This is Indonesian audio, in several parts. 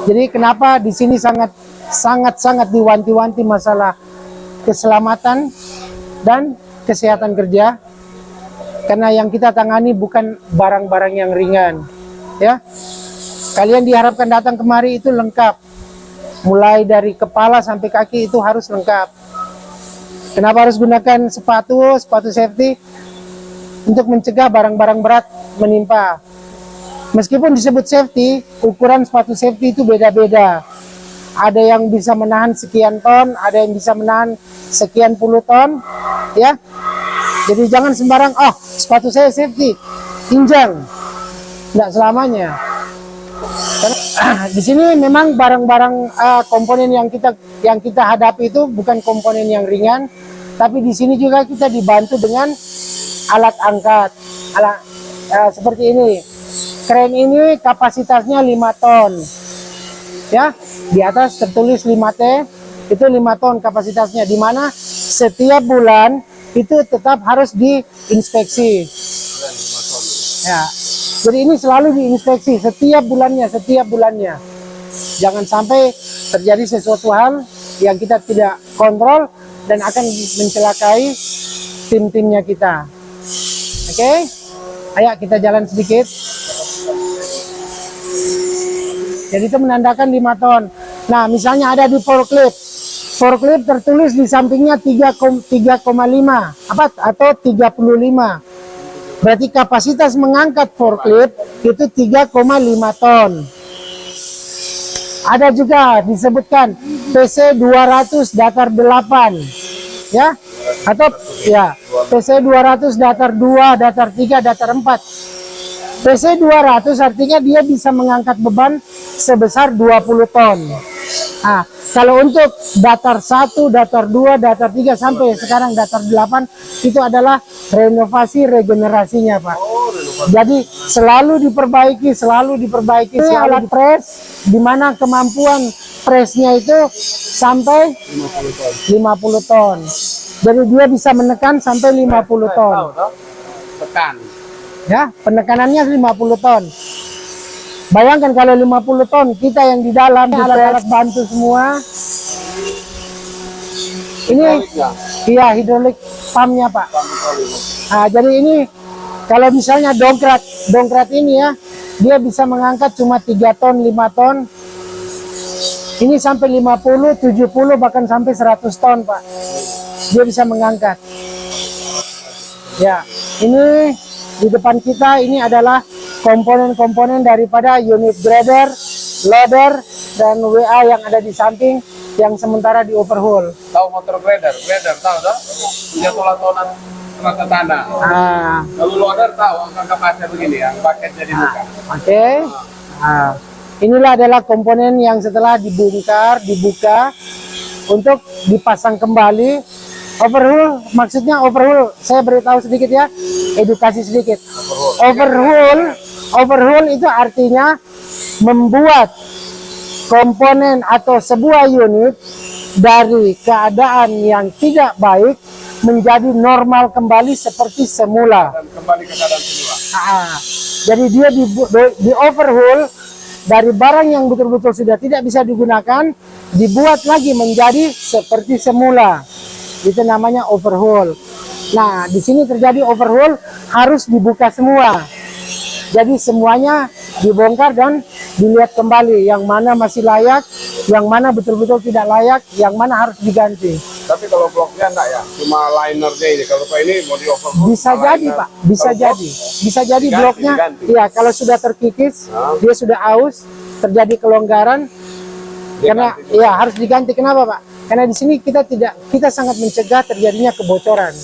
Jadi kenapa di sini sangat diwanti-wanti masalah keselamatan dan kesehatan kerja, karena yang kita tangani bukan barang-barang yang ringan, ya. Kalian diharapkan datang kemari itu lengkap, mulai dari kepala sampai kaki itu harus lengkap. Kenapa harus gunakan sepatu safety? Untuk mencegah barang-barang berat menimpa. Meskipun disebut safety, ukuran sepatu safety itu beda-beda. Ada yang bisa menahan sekian ton, ada yang bisa menahan sekian puluh ton, ya. Jadi jangan sembarang, oh sepatu saya safety, injang. Tidak selamanya. Karena di sini memang barang-barang komponen yang kita hadapi itu bukan komponen yang ringan, tapi di sini juga kita dibantu dengan alat angkat, seperti ini. Kren ini kapasitasnya 5 ton, ya. Di atas tertulis 5T, itu 5 ton kapasitasnya, di mana setiap bulan itu tetap harus diinspeksi. Ya, jadi ini selalu diinspeksi setiap bulannya. Jangan sampai terjadi sesuatu hal yang kita tidak kontrol dan akan mencelakai tim-timnya kita. Oke, ayo kita jalan sedikit. Jadi itu menandakan 5 ton. Nah, misalnya ada di forklift tertulis di sampingnya 3,5 atau 35. Berarti kapasitas mengangkat forklift itu 3,5 ton. Ada juga disebutkan PC 200 datar 8, ya, atau ya PC 200 datar 2, datar 3, datar 4. PC 200 artinya dia bisa mengangkat beban sebesar 20 ton. Nah, kalau untuk datar 1, datar 2, datar 3 sampai sekarang datar 8 itu adalah renovasi regenerasinya, Pak. Jadi selalu diperbaiki. Ini alat press di mana kemampuan pressnya itu sampai 50 ton. Jadi dia bisa menekan sampai 50 ton. Tekan. Ya, penekanannya 50 ton. Bayangkan kalau 50 ton, kita yang di dalam alat-alat bantu semua. Ini iya hidrolik pumpnya, Pak. Nah, jadi ini kalau misalnya dongkrat ini ya, dia bisa mengangkat cuma 3 ton, 5 ton. Ini sampai 50, 70 bahkan sampai 100 ton, Pak. Dia bisa mengangkat. Ya, ini di depan kita ini adalah komponen-komponen daripada unit grader, loader, dan WA yang ada di samping yang sementara di overhaul. Tahu motor grader tahu dah? Dia tolak-tolak rata tanah. Nah, Lalu loader tahu angka pasnya begini ya, paketnya dibuka. oke. Nah, inilah adalah komponen yang setelah dibuka untuk dipasang kembali. Overhaul, maksudnya overhaul, saya beritahu sedikit ya, edukasi sedikit. Overhaul itu artinya membuat komponen atau sebuah unit dari keadaan yang tidak baik menjadi normal kembali seperti semula. Dan kembali ke keadaan semula. Jadi dia di overhaul dari barang yang betul-betul sudah tidak bisa digunakan, dibuat lagi menjadi seperti semula. Itu namanya overhaul. Nah, di sini terjadi overhaul harus dibuka semua. Jadi semuanya dibongkar dan dilihat kembali yang mana masih layak, yang mana betul-betul tidak layak, yang mana harus diganti. Tapi kalau bloknya enggak ya, cuma linernya ini. Kalau ini mau di overhaul. Bisa jadi, Pak. Bisa jadi bloknya. Iya, kalau sudah terkikis, dia sudah aus, terjadi kelonggaran. Karena ya harus diganti. Kenapa, Pak? Karena di sini kita sangat mencegah terjadinya kebocoran.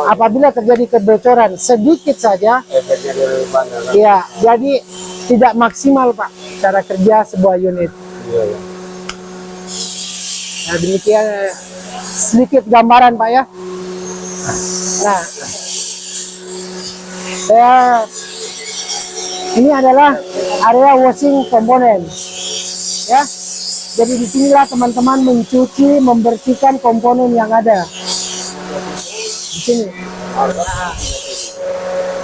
Apabila terjadi kebocoran sedikit saja, efeknya dari banyak. Kan? Ya, jadi tidak maksimal, Pak, cara kerja sebuah unit. Iya. Nah, demikian sedikit gambaran, Pak ya. Nah, ini adalah area washing komponen, ya. Jadi disinilah teman-teman mencuci, membersihkan komponen yang ada di sini.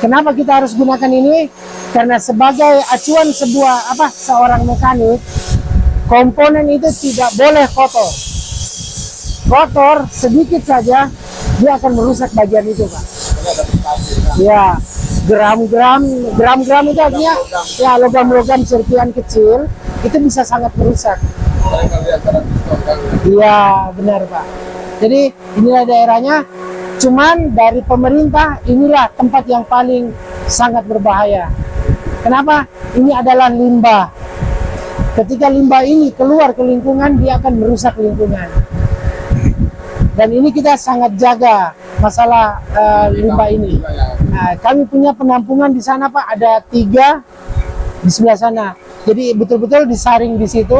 Kenapa kita harus gunakan ini? Karena sebagai acuan seorang mekanik, komponen itu tidak boleh kotor. Kotor sedikit saja dia akan merusak bagian itu, Pak. Ya, gram-gram itu artinya ya logam-logam serpihan kecil itu bisa sangat merusak. Iya, benar, Pak. Jadi inilah daerahnya. Cuman dari pemerintah inilah tempat yang paling sangat berbahaya. Kenapa? Ini adalah limbah. Ketika limbah ini keluar ke lingkungan, dia akan merusak lingkungan. Dan ini kita sangat jaga masalah limbah ini. Kami punya penampungan di sana, Pak. Ada 3 di sebelah sana. Jadi betul-betul disaring di situ.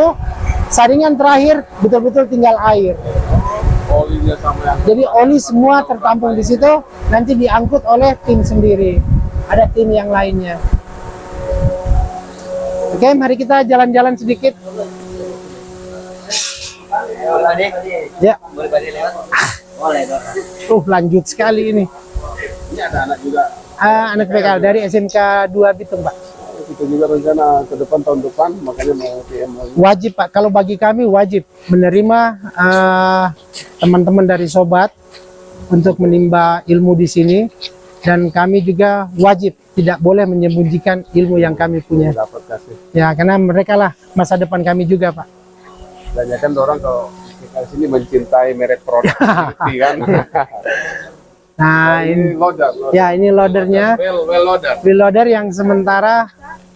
Saringan terakhir betul-betul tinggal air. Olinya sama yang Jadi oli semua tertampung di situ, nanti diangkut oleh tim sendiri. Ada tim yang lainnya. Oke, mari kita jalan-jalan sedikit. Ya. Lanjut sekali ini. ini ada anak juga. Anak PKL dari SMK 2 Bitung, Pak. Kita juga rencana ke depan tahun depan, makanya mau PM lagi. Wajib, Pak. Kalau bagi kami wajib menerima teman-teman dari sobat untuk menimba ilmu di sini, dan kami juga wajib tidak boleh menyembunyikan ilmu yang kami punya. Dapat kasih. Ya, karena mereka lah masa depan kami juga, Pak. Banyak kan orang kalau di sini mencintai merek produk safety kan. Nah, ini loader. ya ini loadernya, Well loader. wheel loader yang sementara,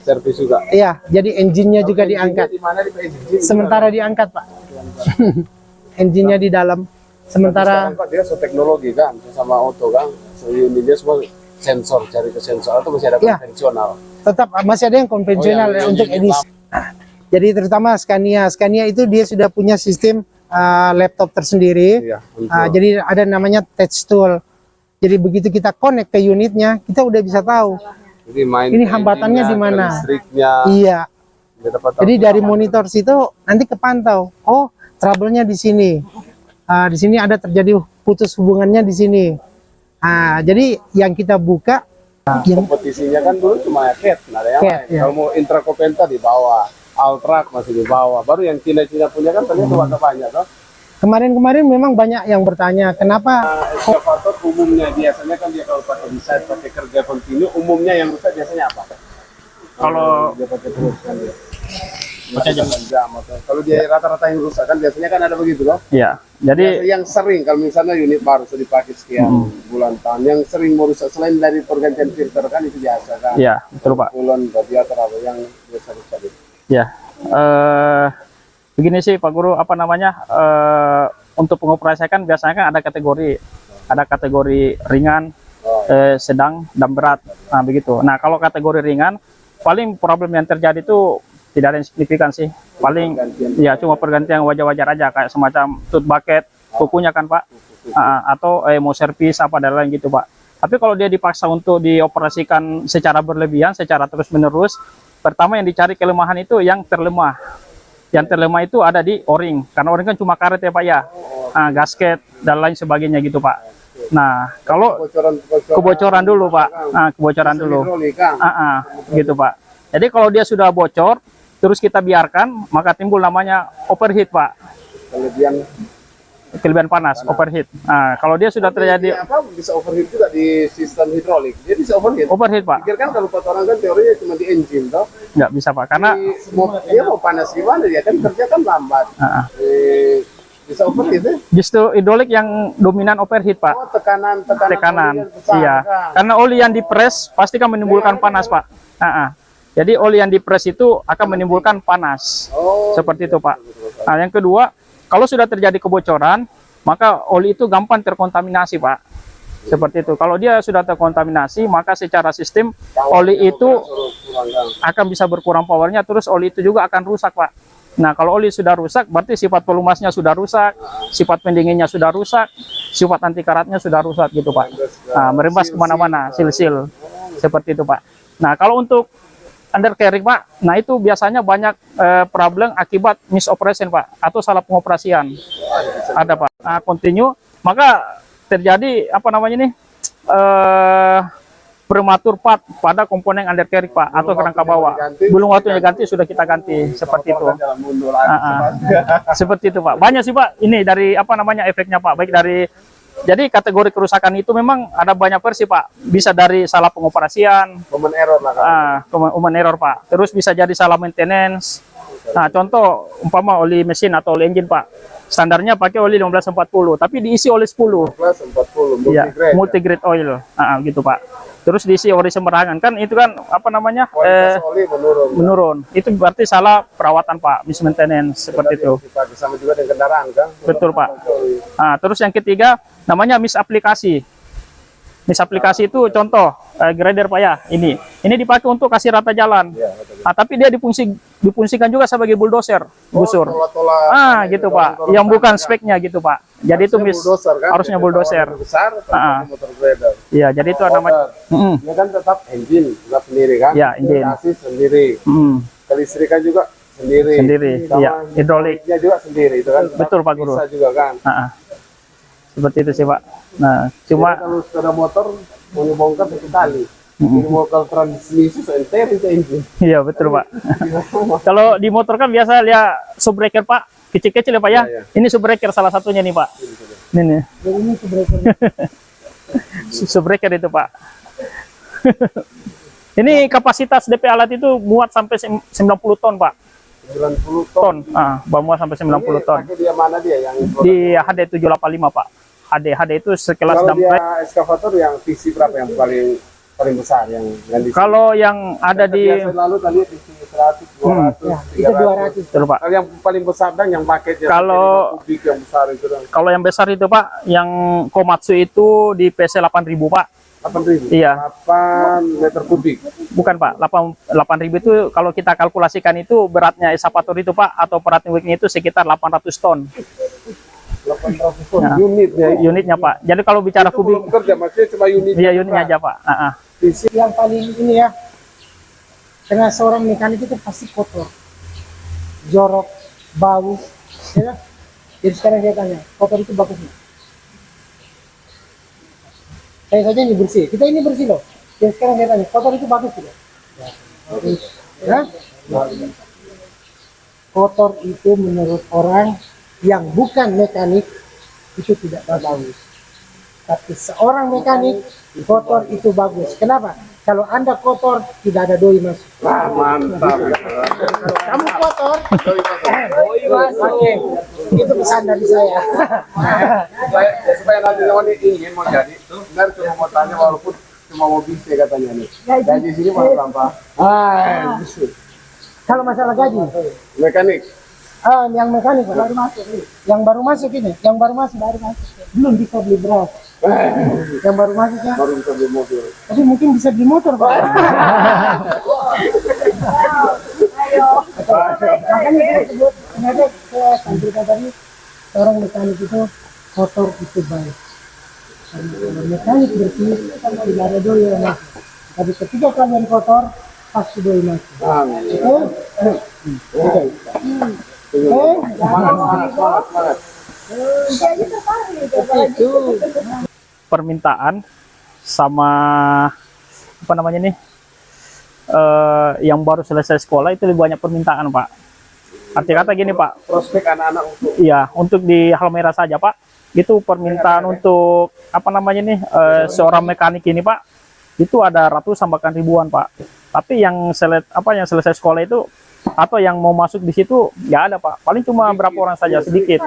Servis juga. iya, jadi engine-nya juga diangkat. Di mana di PSG? Sementara diangkat, Pak. Engine-nya di dalam. Sementara Sekarang, Pak, dia teknologi kan, sama auto kan. So, ini dia semua sensor, cari ke sensor atau masih ada Iya. konvensional. tetap masih ada yang konvensional Oh, yang untuk unit edisi. Jadi terutama Scania. Scania itu dia sudah punya sistem laptop tersendiri. Iya, untuk Jadi ada namanya touch tool. Jadi begitu kita connect ke unitnya, kita udah bisa tahu. jadi main Ini hambatannya engine-nya, di mana? listriknya. Iya. Dia dapat tahu. Jadi dari monitor situ nanti kepantau. Oh, trouble-nya di sini. Di sini ada terjadi putus hubungannya di sini. Jadi yang kita buka, yang kompetisinya kan dulu cuma cat, nggak ada yang Cat, lain. ya. Kalau mau Intracopenta di bawah, Altrak masih di bawah. Baru yang Cina-Cina punya kan ternyata warna banyak toh. kemarin-kemarin memang banyak yang bertanya, kenapa Eskavator umumnya biasanya kan dia kalau pakai desain pakai kerja kontinu, umumnya yang rusak biasanya apa? Kalau dia pakai terus kan dia. Jam atau kalau dia rata-rata yang rusak kan biasanya kan ada begitu loh. ya, jadi Yang sering kalau misalnya unit baru sudah dipakai sekian bulan tahun, yang sering merusak selain dari pergantian filter kan itu biasa kan. ya betul Pak. Kulon, radiator apa yang biasa rusak itu. Ya, begini sih Pak Guru, apa namanya, untuk pengoperasian kan biasanya kan ada kategori ringan, sedang dan berat. Nah begitu. Nah kalau kategori ringan, paling problem yang terjadi itu tidak ada yang signifikan sih. Paling ya cuma pergantian wajar-wajar aja, kayak semacam tooth bucket, kukunya kan Pak, atau mau servis apa dan lain gitu Pak. Tapi kalau dia dipaksa untuk dioperasikan secara berlebihan, secara terus-menerus, pertama yang dicari kelemahan itu yang terlemah. Yang terlemah itu ada di o-ring, karena o-ring kan cuma karet ya Pak ya, gasket dan lain sebagainya gitu Pak. Nah kalau kebocoran dulu Pak, kebocoran dulu, gitu Pak. Jadi kalau dia sudah bocor, terus kita biarkan, maka timbul namanya overheat Pak, kelebihan panas, overheat. Nah kalau dia sudah terjadi Apa bisa overheat juga di sistem hidrolik? Dia bisa overheat. overheat Pak, Pikir kan kalau kotoran kan teorinya cuma di engine toh. nggak bisa Pak, karena Dia mau panas gimana dia kan kerja kan lambat. Bisa overheat ya? justru hidrolik yang dominan overheat Pak. Oh, tekanan Tekanan, oli yang besar, iya. kan? Karena oli yang dipres pasti kan menimbulkan panas Pak. Jadi oli yang dipres itu akan menimbulkan panas, Oh, seperti itu Pak. Nah yang kedua, kalau sudah terjadi kebocoran, maka oli itu gampang terkontaminasi Pak. Seperti itu. Kalau dia sudah terkontaminasi, maka secara sistem oli itu akan bisa berkurang powernya, terus oli itu juga akan rusak Pak. Nah kalau oli sudah rusak, berarti sifat pelumasnya sudah rusak, sifat pendinginnya sudah rusak, sifat anti karatnya sudah rusak gitu Pak. Nah, merembas kemana-mana, sil-sil, seperti itu Pak. Nah kalau untuk undercarriage Pak, nah itu biasanya banyak problem akibat misoperation Pak, atau salah pengoperasian. Ada Pak. Nah, continue, maka terjadi apa namanya nih, prematur part pada komponen undercarriage Pak, atau kerangka bawah. Belum waktunya ganti sudah kita ganti seperti itu. Jalan mundur lagi. Seperti itu Pak. Banyak sih Pak. Ini dari apa namanya efeknya Pak. Baik dari jadi kategori kerusakan itu memang ada banyak versi Pak. Bisa dari salah pengoperasian, Common error lah kan. human error Pak. Terus bisa jadi salah maintenance. Nah, contoh umpama oli mesin atau oli engine Pak. Standarnya pakai oli 1540, tapi diisi oli 10. Plus 40 Iya, multigrade. multigrade oil. Gitu Pak. Terus diisi oli sembarangan kan itu kan apa namanya? Kualitas oli menurun. Menurun. Itu berarti salah perawatan Pak, mismaintenance seperti itu. Dipakai sama juga dengan kendaraan kan. Betul Pak. Nah, terus yang ketiga namanya misaplikasi. Misaplikasi itu contoh grader Pak ya. Ini dipakai untuk kasih rata jalan. Iya, betul. Nah, tapi dia difungsikan juga sebagai bulldozer, busur. Tola-tola Gitu Pak. Yang bukan speknya gitu Pak. Jadi itu bulldozer kan. harusnya bulldozer. Besar tapi motor grader. Iya, jadi itu namanya. Dia kan tetap engine tetap sendiri kan. Iya, engine. Chassis sendiri. Kelistrikan juga sendiri. Sendiri, Sama iya. Hidroliknya juga sendiri itu kan. Betul, Pak Guru. Bisa juga kan. Seperti itu sih Pak. Nah, cuma Jadi kalau sepeda motor mau dibongkar satu kali. Jadi mau kalau transmisi seenter itu engine. iya betul Pak. Kalau di motor kan biasa lihat subbreaker Pak, kecil-kecil ya Pak ya. Iya, iya. Ini subbreaker salah satunya nih Pak. Ini nih. Ini subbreaker. Subbreaker itu Pak. Ini kapasitas DP alat itu muat sampai 90 ton Pak. 90 ton. Muat sampai 90 ton. Pakai dia mana dia yang Di HD 785 Pak. HD itu sekelas kalau dia dump. eskavator yang PC berapa yang paling besar yang di Kalau yang ada di biasa lalu tadi PC 100 200 Itu 200. Betul, Pak. Kalau yang paling besar dan yang paketnya Kalau- 5 kubik yang besar itu dan Kalau yang besar itu Pak, yang Komatsu itu di PC 8000 Pak. 8.000. Iya. 8 meter kubik. Bukan Pak, 8.000 itu kalau kita kalkulasikan itu beratnya eskavator itu Pak, atau operating weight-nya itu sekitar 800 ton 800 ton Nah. unitnya Pak. Jadi kalau bicara Itu belum kubik, kerja maksudnya cuma unit. dia unitnya aja Pak. PC Yang paling ini ya, karena seorang mekanik itu pasti kotor, jorok, bau, ya. Jadi sekarang saya tanya, kotor itu bagus nggak? Saya saja ini bersih, kita ini bersih loh. Jadi sekarang saya tanya, kotor itu bagus tidak? Ya? Kotor itu menurut orang yang bukan mekanik itu tidak bagus. Tapi seorang mekanik kotor itu bagus. Kenapa? Kalau Anda kotor tidak ada doi masuk. mantap. Kalau kamu kotor, doi masuk. Oke, itu pesan dari saya. supaya nanti lawan ingin mau jadi benar cuma mau tanya walaupun cuma mau bisa katanya nih. Gaji sini mau berapa? Kalau masalah gaji, Mekanik. yang mekanik baru masuk. Yang baru masuk ini, yang baru masuk belum bisa beli beras. Yang baru masuk ya, Baru bisa beli mobil. tapi mungkin bisa beli motor Pak. Makanya saya sebut, kenapa saya sampaikan tadi seorang mekanik itu kotor itu baik. Karena kalau mekanik bersih tidak ada doi yang masuk. Tapi ketika kalian kotor pasti doi masuk. Oke? Semangat. Itu permintaan sama apa namanya nih, yang baru selesai sekolah itu lebih banyak permintaan Pak. Arti kata gini Pak, Prospek anak-anak untuk iya untuk di Halmera saja Pak, itu permintaan untuk apa namanya nih, seorang mekanik ini Pak, itu ada ratusan bahkan ribuan Pak. Tapi yang selesai sekolah itu atau yang mau masuk di situ nggak ada Pak, paling cuma berapa orang saja, sedikit.